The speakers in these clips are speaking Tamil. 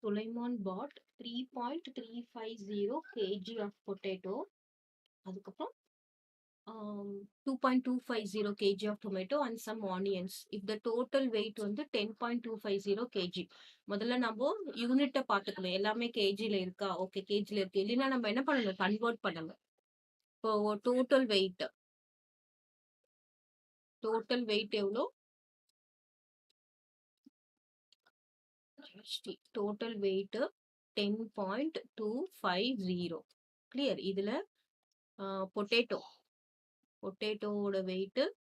Sulaiman bought 3.350 kg of potato. அதுக்கப்புறம் 2.250 kg of tomato and some onions. If the total weight வந்து 10.250 kg. முதல்ல நம்ம யூனிட்ட பார்த்துக்கணும். எல்லாமே கேஜில இருக்கா? ஓகே, கேஜில இருக்கு. இல்லைன்னா நம்ம என்ன பண்ணணும்? கன்வெர்ட் பண்ணுங்க. இப்போ டோட்டல் வெயிட் எவ்வளோ? Total wait 10.250. கிளியர். இதுல பொட்டேட்டோவோட வெயிட் இஸ்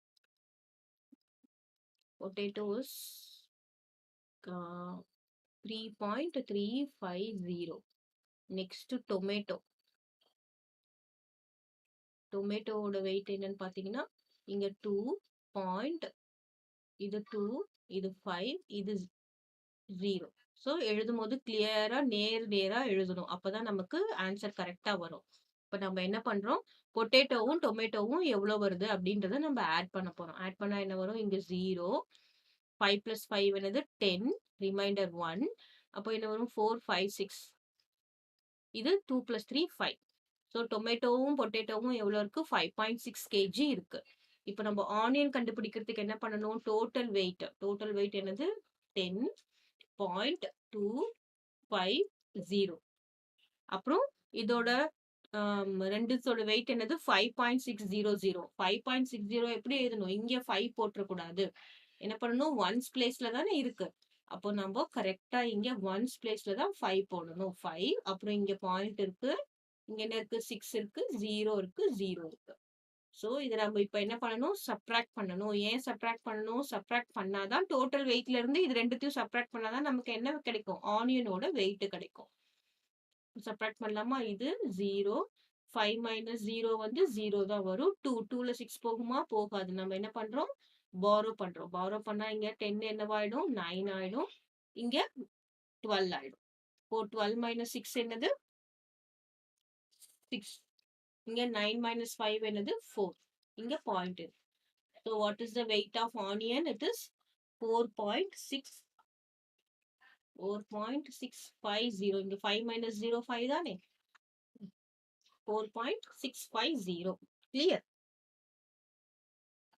3.350. நெக்ஸ்ட் டொமேட்டோவோட வெயிட் என்னன்னு பாத்தீங்கன்னா இங்க 2. இது 2, இது 5, இது 0. ஸோ எழுதும் போது கிளியரா நேரா எழுதணும். அப்பதான் நமக்கு ஆன்சர் கரெக்டா வரும். இப்ப நம்ம என்ன பண்றோம்? பொட்டேட்டோவும் டொமேட்டோவும் எவ்வளவு வருது அப்படின்றத நம்ம ஆட் பண்ண போறோம். ஆட் பண்ணா என்ன வரும்? இங்க 0, 5 + 5 என்னது 10, ரிமைண்டர் 1. அப்போ என்ன வரும்? 4, 5, 6. இது 2 + 3, 5. ஸோ டொமேட்டோவும் பொட்டேட்டோவும் எவ்வளோ இருக்கு? 5.6 kg இருக்கு. இப்போ நம்ம ஆனியன் கண்டுபிடிக்கிறதுக்கு என்ன பண்ணணும்? டோட்டல் வெயிட் என்னது? 10.250. அப்புறம் இதோட ரெண்டுத்தோட வெயிட் என்னது? 5.600. 5.60 எப்படி எழுதணும்? இங்க 5 போட்டுறக்கூடாது. என்ன பண்ணணும்? ஒன்ஸ் பிளேஸ்ல தானே இருக்கு. அப்போ நம்ம கரெக்டா இங்க ஒன்ஸ் பிளேஸ்ல தான் 5 போடணும். 5. அப்புறம் இங்க பாயிண்ட் இருக்கு. இங்க என்ன இருக்கு? 6 இருக்கு, 0 இருக்கு, 0 இருக்கு. ஸோ இதை நம்ம இப்ப என்ன பண்ணணும்? சப்ராக்ட் பண்ணணும். ஏன் சப்ராக்ட் பண்ணணும்? சப்ராக்ட் பண்ணாதான் டோட்டல் வெயிட்ல இருந்து இது ரெண்டுத்தையும் சப்ராக்ட் பண்ணாதான் நமக்கு என்ன கிடைக்கும்? ஆனியனோட வெயிட் கிடைக்கும். சப்ராக்ட் பண்ணலாமா? இது 0, 5 - 0 வந்து 0 தான் வரும். 2ல 6 போகுமா? போகாது. நம்ம என்ன பண்றோம்? பாரோ பண்றோம். பாரோ பண்ணா இங்க 10 என்னவாயிடும்? 9 ஆயிடும். இங்க 12 ஆயிடும். இப்போ 12 - 6 என்னது? 6. இங்க 9 - 5 என்னது? 4. இங்க பாயிண்ட் இருக்கு. So what is the weight of onion? It is 4.650. இங்க 5 - 0 5 தானே? 4.650. Clear?